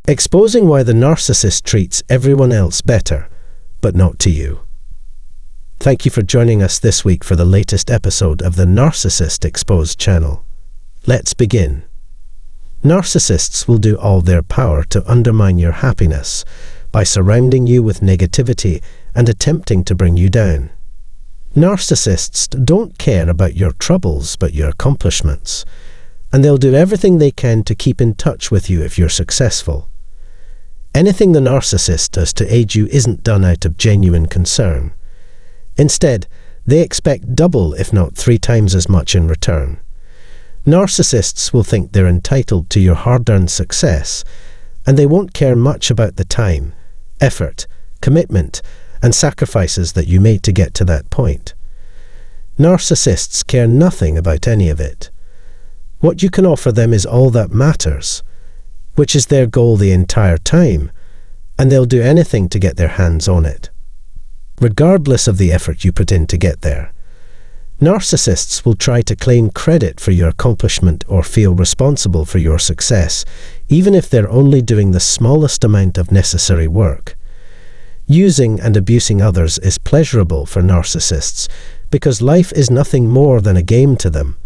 Exposing why the narcissist treats everyone else better, but not to you. Thank you for joining us this week for the latest episode of the Narcissist Exposed channel. Let's begin. Narcissists will do all their power to undermine your happiness by surrounding you with negativity and attempting to bring you down. Narcissists don't care about your troubles but your accomplishments, and they'll do everything they can to keep in touch with you if you're successful. Anything the narcissist does to aid you isn't done out of genuine concern. Instead, they expect double if not 3 times as much in return. Narcissists will think they're entitled to your hard-earned success, and they won't care much about the time, effort, commitment, and sacrifices that you made to get to that point. Narcissists care nothing about any of it. What you can offer them is all that matters, which is their goal the entire time, and they'll do anything to get their hands on it, regardless of the effort you put in to get there. Narcissists will try to claim credit for your accomplishment or feel responsible for your success, even if they're only doing the smallest amount of necessary work. Using and abusing others is pleasurable for narcissists because life is nothing more than a game to them.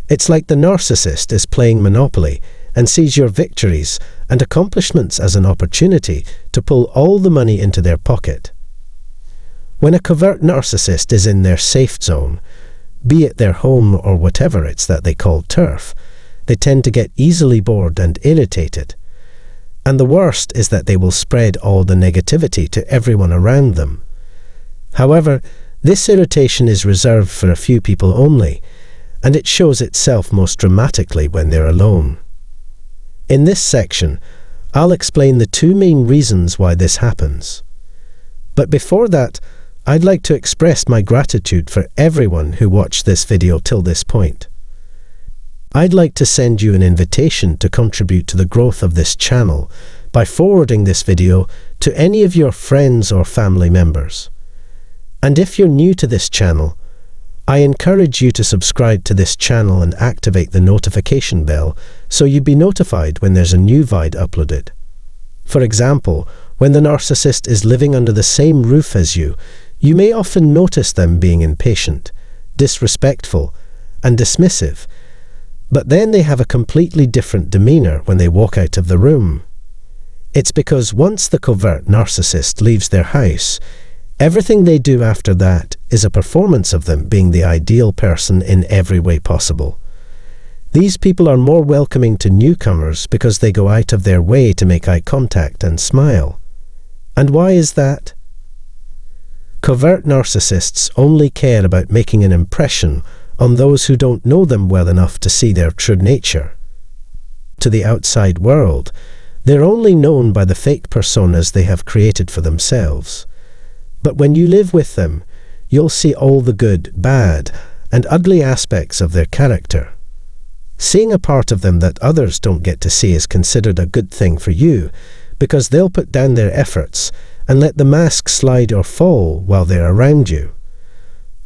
It's like the narcissist is playing Monopoly and sees your victories and accomplishments as an opportunity to pull all the money into their pocket. When a covert narcissist is in their safe zone, be it their home or whatever it's that they call turf, they tend to get easily bored and irritated. And the worst is that they will spread all the negativity to everyone around them. However, this irritation is reserved for a few people only, and it shows itself most dramatically when they're alone. In this section, I'll explain the 2 main reasons why this happens. But before that, I'd like to express my gratitude for everyone who watched this video till this point. I'd like to send you an invitation to contribute to the growth of this channel by forwarding this video to any of your friends or family members. And if you're new to this channel, I encourage you to subscribe to this channel and activate the notification bell so you'll be notified when there's a new video uploaded. For example, when the narcissist is living under the same roof as you, you may often notice them being impatient, disrespectful, and dismissive, but then they have a completely different demeanor when they walk out of the room. It's because once the covert narcissist leaves their house, everything they do after that is a performance of them being the ideal person in every way possible. These people are more welcoming to newcomers because they go out of their way to make eye contact and smile. And why is that? Covert narcissists only care about making an impression on those who don't know them well enough to see their true nature. To the outside world, they're only known by the fake personas they have created for themselves. But when you live with them, you'll see all the good, bad, and ugly aspects of their character. Seeing a part of them that others don't get to see is considered a good thing for you, because they'll put down their efforts and let the mask slide or fall while they're around you.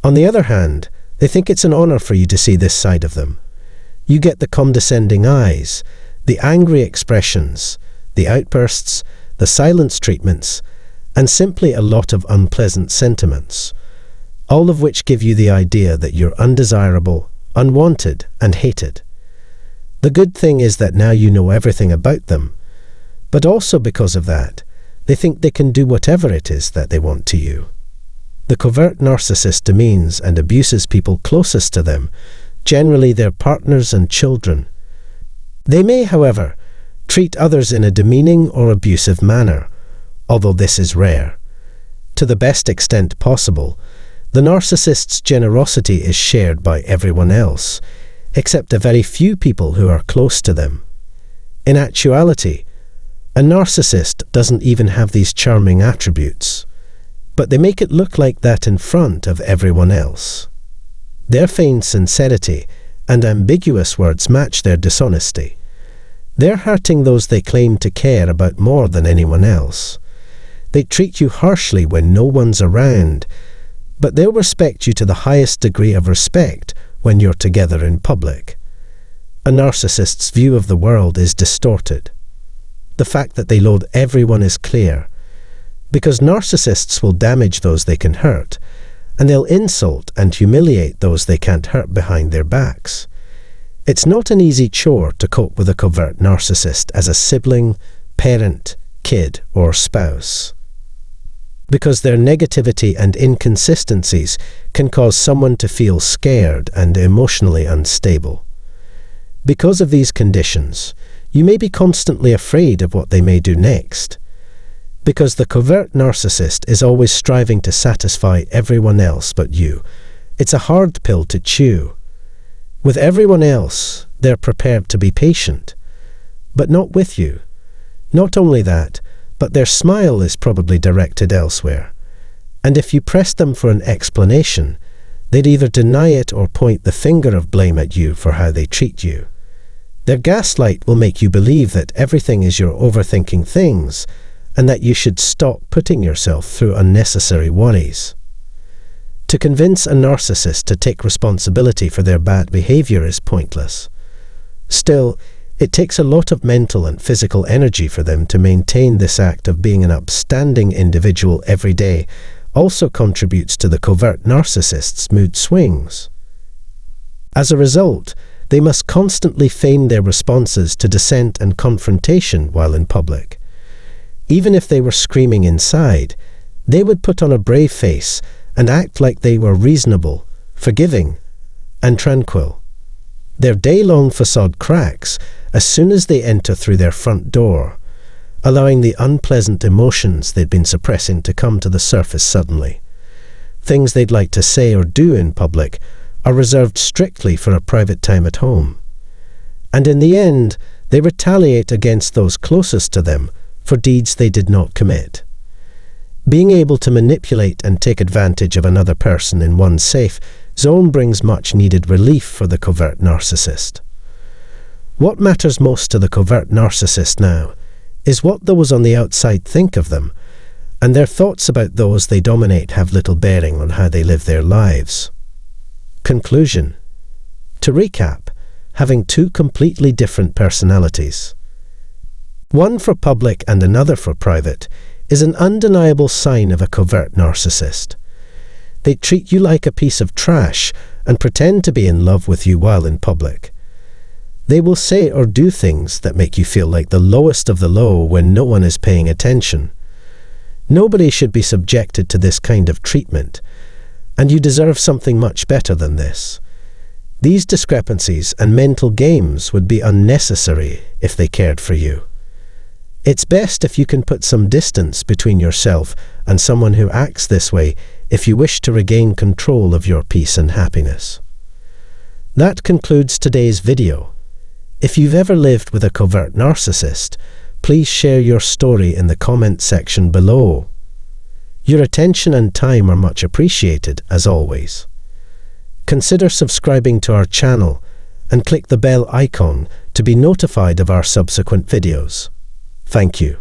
On the other hand, they think it's an honor for you to see this side of them. You get the condescending eyes, the angry expressions, the outbursts, the silence treatments, and simply a lot of unpleasant sentiments, all of which give you the idea that you're undesirable, unwanted, and hated. The good thing is that now you know everything about them, but also because of that, they think they can do whatever it is that they want to you. The covert narcissist demeans and abuses people closest to them, generally their partners and children. They may, however, treat others in a demeaning or abusive manner, although this is rare. To the best extent possible, the narcissist's generosity is shared by everyone else, except a very few people who are close to them. In actuality, a narcissist doesn't even have these charming attributes, but they make it look like that in front of everyone else. Their feigned sincerity and ambiguous words match their dishonesty. They're hurting those they claim to care about more than anyone else. They treat you harshly when no one's around, but they'll respect you to the highest degree of respect when you're together in public. A narcissist's view of the world is distorted. the fact that they loathe everyone is clear, because narcissists will damage those they can hurt, and they'll insult and humiliate those they can't hurt behind their backs. It's not an easy chore to cope with a covert narcissist as a sibling, parent, kid, or spouse, because their negativity and inconsistencies can cause someone to feel scared and emotionally unstable. Because of these conditions, you may be constantly afraid of what they may do next, because the covert narcissist is always striving to satisfy everyone else but you. It's a hard pill to chew. With everyone else, they're prepared to be patient, but not with you. Not only that, but their smile is probably directed elsewhere, and if you press them for an explanation, they'd either deny it or point the finger of blame at you for how they treat you. Their gaslight will make you believe that everything is your overthinking things, and that you should stop putting yourself through unnecessary worries. To convince a narcissist to take responsibility for their bad behavior is pointless. Still, it takes a lot of mental and physical energy for them to maintain this act of being an upstanding individual every day. Also contributes to the covert narcissist's mood swings. As a result, they must constantly feign their responses to dissent and confrontation while in public. Even if they were screaming inside, they would put on a brave face and act like they were reasonable, forgiving, and tranquil. Their day-long facade cracks as soon as they enter through their front door, allowing the unpleasant emotions they'd been suppressing to come to the surface suddenly. Things they'd like to say or do in public are reserved strictly for a private time at home. And in the end, they retaliate against those closest to them for deeds they did not commit. Being able to manipulate and take advantage of another person in one's safe zone brings much needed relief for the covert narcissist. What matters most to the covert narcissist now is what those on the outside think of them, and their thoughts about those they dominate have little bearing on how they live their lives. Conclusion. To recap, having two completely different personalities, one for public and another for private, is an undeniable sign of a covert narcissist. They treat you like a piece of trash and pretend to be in love with you while in public. They will say or do things that make you feel like the lowest of the low when no one is paying attention. Nobody should be subjected to this kind of treatment, and you deserve something much better than this. These discrepancies and mental games would be unnecessary if they cared for you. It's best if you can put some distance between yourself and someone who acts this way if you wish to regain control of your peace and happiness. That concludes today's video. If you've ever lived with a covert narcissist, please share your story in the comment section below. Your attention and time are much appreciated, as always. Consider subscribing to our channel and click the bell icon to be notified of our subsequent videos. Thank you.